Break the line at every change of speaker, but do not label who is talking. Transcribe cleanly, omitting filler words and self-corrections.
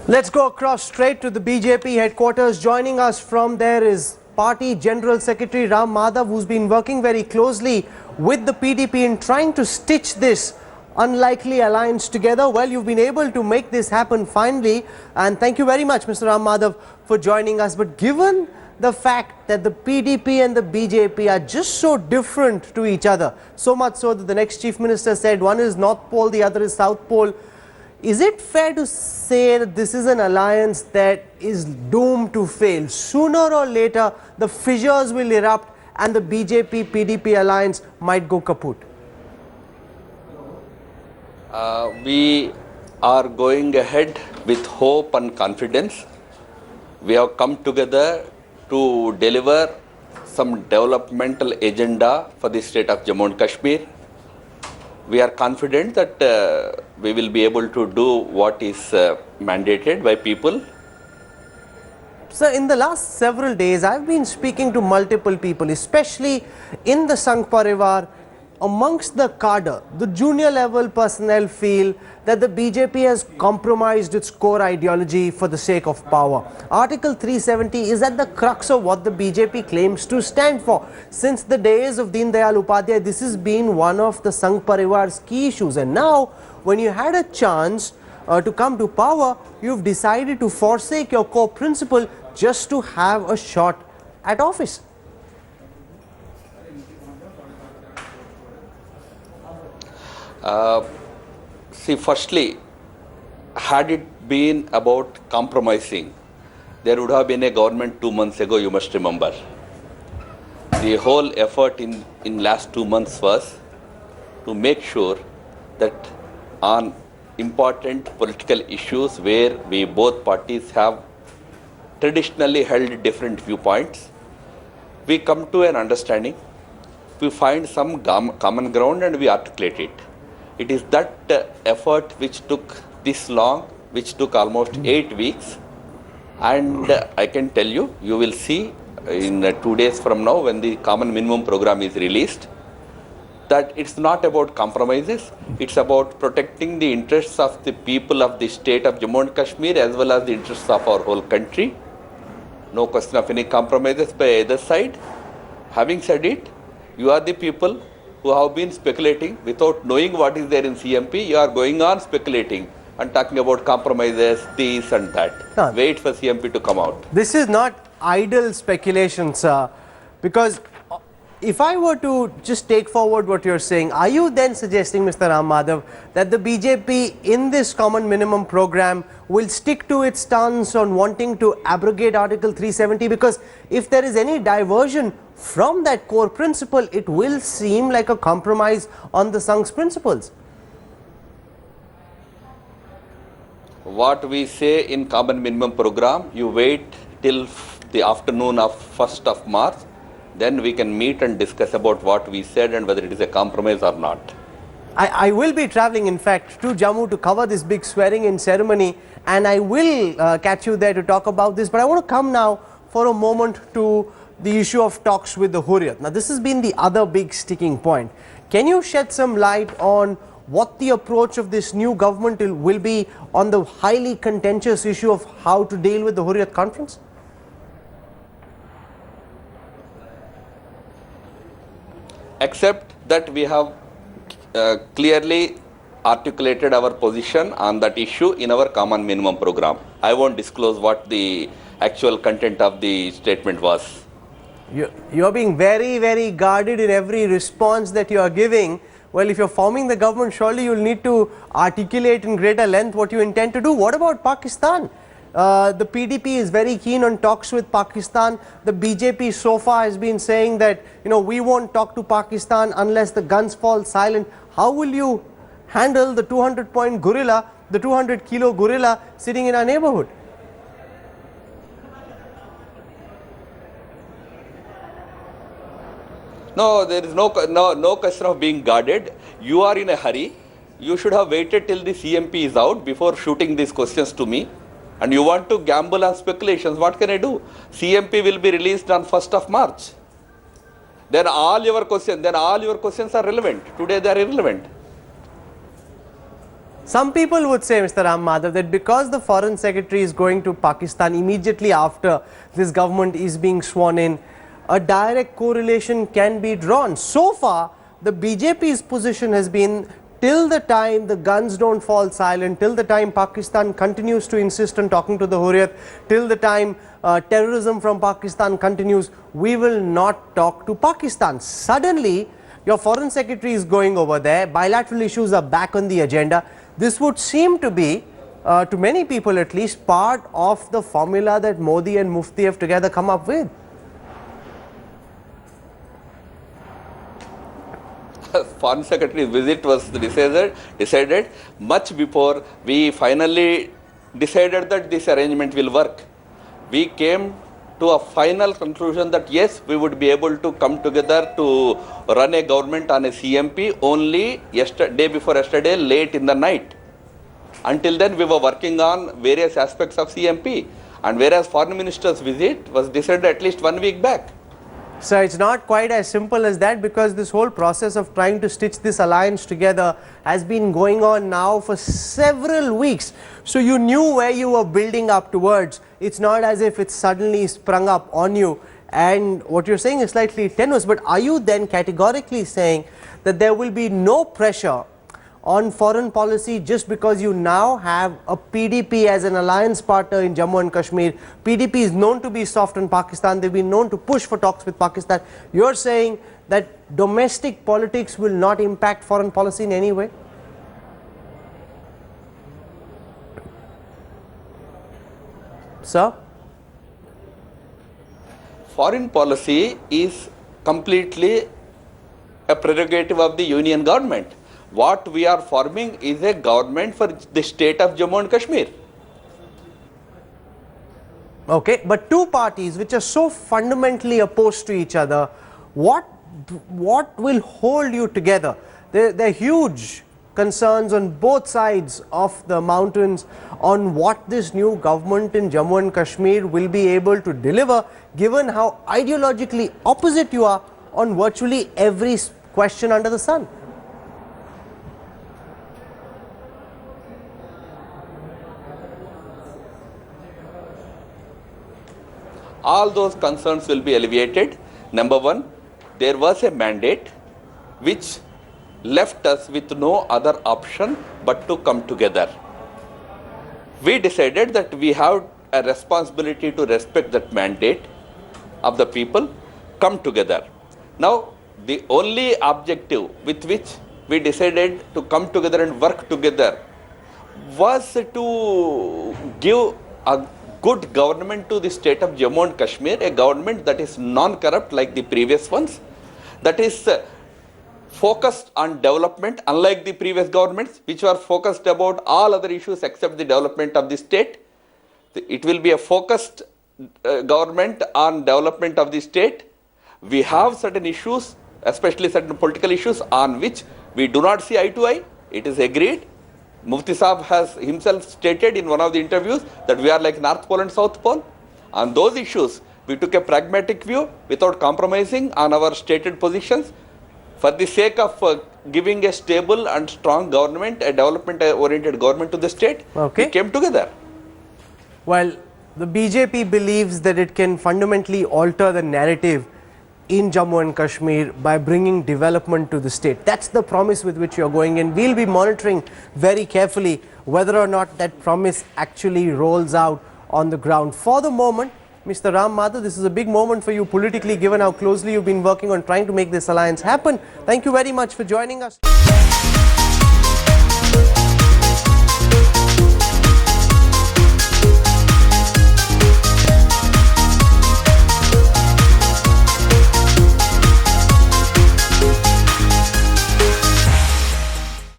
Let's go across straight to the BJP headquarters. Joining us from there is Party General Secretary Ram Madhav, who's been working very closely with the PDP in trying to stitch this unlikely alliance together. Well, you've been able to make this happen finally, and thank you very much, Mr. Ram Madhav, for joining us. But given the fact that the PDP and the BJP are just so different to each other, so much so that the next Chief Minister said one is North Pole, the other is South Pole, is it fair to say that this is an alliance that is doomed to fail? Sooner or later, the fissures will erupt and the BJP-PDP alliance might go kaput.
We are going ahead with hope and confidence. We have come together to deliver some developmental agenda for the state of Jammu and Kashmir. We are confident that we will be able to do what is mandated by people.
Sir, in the last several days, I've been speaking to multiple people, especially in the Sangh Parivar. Amongst the cadre, the junior level personnel feel that the BJP has compromised its core ideology for the sake of power. Article 370 is at the crux of what the BJP claims to stand for. Since the days of Deen Dayal Upadhyay, this has been one of the Sangh Parivar's key issues. And now, when you had a chance to come to power, you've decided to forsake your core principle just to have a shot at office.
See, firstly, had it been about compromising, there would have been a government 2 months ago, you must remember. The whole effort in last 2 months was to make sure that on important political issues where we both parties have traditionally held different viewpoints, we come to an understanding, we find some common ground and we articulate it. It is that effort which took this long, which took almost 8 weeks, and I can tell you, you will see in 2 days from now when the common minimum program is released, that it's not about compromises, it's about protecting the interests of the people of the state of Jammu and Kashmir as well as the interests of our whole country. No question of any compromises by either side. Having said it, you are the people who have been speculating without knowing what is there in CMP. You are going on speculating and talking about compromises, this and that.
No.
Wait for CMP to come out.
This is not idle speculation, sir, because if I were to just take forward what you're saying, are you then suggesting, Mr. Ram Madhav, that the BJP in this common minimum program will stick to its stance on wanting to abrogate Article 370? Because if there is any diversion from that core principle, it will seem like a compromise on the Sangh's principles.
What we say in common minimum program, you wait till the afternoon of 1st of March, then we can meet and discuss about what we said and whether it is a compromise or not.
I will be travelling, in fact, to Jammu to cover this big swearing-in ceremony, and I will catch you there to talk about this. But I want to come now for a moment to the issue of talks with the Hurriyat. Now, this has been the other big sticking point. Can you shed some light on what the approach of this new government will be on the highly contentious issue of how to deal with the Hurriyat conference?
Except that we have clearly articulated our position on that issue in our common minimum program. I won't disclose what the actual content of the statement was.
You're being very, very guarded in every response that you are giving. Well, if you're forming the government, surely you'll need to articulate in greater length what you intend to do. What about Pakistan? The PDP is very keen on talks with Pakistan. The BJP so far has been saying that, we won't talk to Pakistan unless the guns fall silent. How will you handle the 200-point gorilla, the 200-kilo gorilla sitting in our neighborhood?
No, there is no question of being guarded. You are in a hurry. You should have waited till the CMP is out before shooting these questions to me. And you want to gamble on speculations. What can I do? CMP will be released on 1st of March. Then all your questions are relevant. Today they are irrelevant.
Some people would say, Mr. Ram Madhav, that because the foreign secretary is going to Pakistan immediately after this government is being sworn in, a direct correlation can be drawn. So far, the BJP's position has been, till the time the guns don't fall silent, till the time Pakistan continues to insist on talking to the Hurriyat, till the time terrorism from Pakistan continues, we will not talk to Pakistan. Suddenly, your foreign secretary is going over there, bilateral issues are back on the agenda. This would seem to be, to many people at least, part of the formula that Modi and Mufti have together come up with.
Foreign Secretary's visit was decided much before we finally decided that this arrangement will work. We came to a final conclusion that yes, we would be able to come together to run a government on a CMP only day before yesterday, late in the night. Until then, we were working on various aspects of CMP. And whereas Foreign Minister's visit was decided at least 1 week back.
So it's not quite as simple as that, because this whole process of trying to stitch this alliance together has been going on now for several weeks. So you knew where you were building up towards. It's not as if it's suddenly sprung up on you. And what you're saying is slightly tenuous, but are you then categorically saying that there will be no pressure on foreign policy just because you now have a PDP as an alliance partner in Jammu and Kashmir? PDP is known to be soft on Pakistan. They've been known to push for talks with Pakistan. You're saying that domestic politics will not impact foreign policy in any way? Sir?
Foreign policy is completely a prerogative of the union government. What we are forming is a government for the state of Jammu and Kashmir.
Okay, but two parties which are so fundamentally opposed to each other, what will hold you together? There are huge concerns on both sides of the mountains on what this new government in Jammu and Kashmir will be able to deliver, given how ideologically opposite you are on virtually every question under the sun.
All those concerns will be alleviated. Number one, there was a mandate which left us with no other option but to come together. We decided that we have a responsibility to respect that mandate of the people, come together. Now, the only objective with which we decided to come together and work together was to give a good government to the state of Jammu and Kashmir, a government that is non-corrupt like the previous ones, that is focused on development, unlike the previous governments, which were focused about all other issues except the development of the state. It will be a focused government on development of the state. We have certain issues, especially certain political issues, on which we do not see eye to eye. It is agreed. Mufti Saab has himself stated in one of the interviews that we are like North Pole and South Pole. On those issues, we took a pragmatic view without compromising on our stated positions. For the sake of giving a stable and strong government, a development-oriented government to the state, we came together.
Well, the BJP believes that it can fundamentally alter the narrative in Jammu and Kashmir by bringing development to the state. That's the promise with which you're going in. We'll be monitoring very carefully whether or not that promise actually rolls out on the ground. For the moment, Mr. Ram Madhav, this is a big moment for you politically, given how closely you've been working on trying to make this alliance happen. Thank you very much for joining us.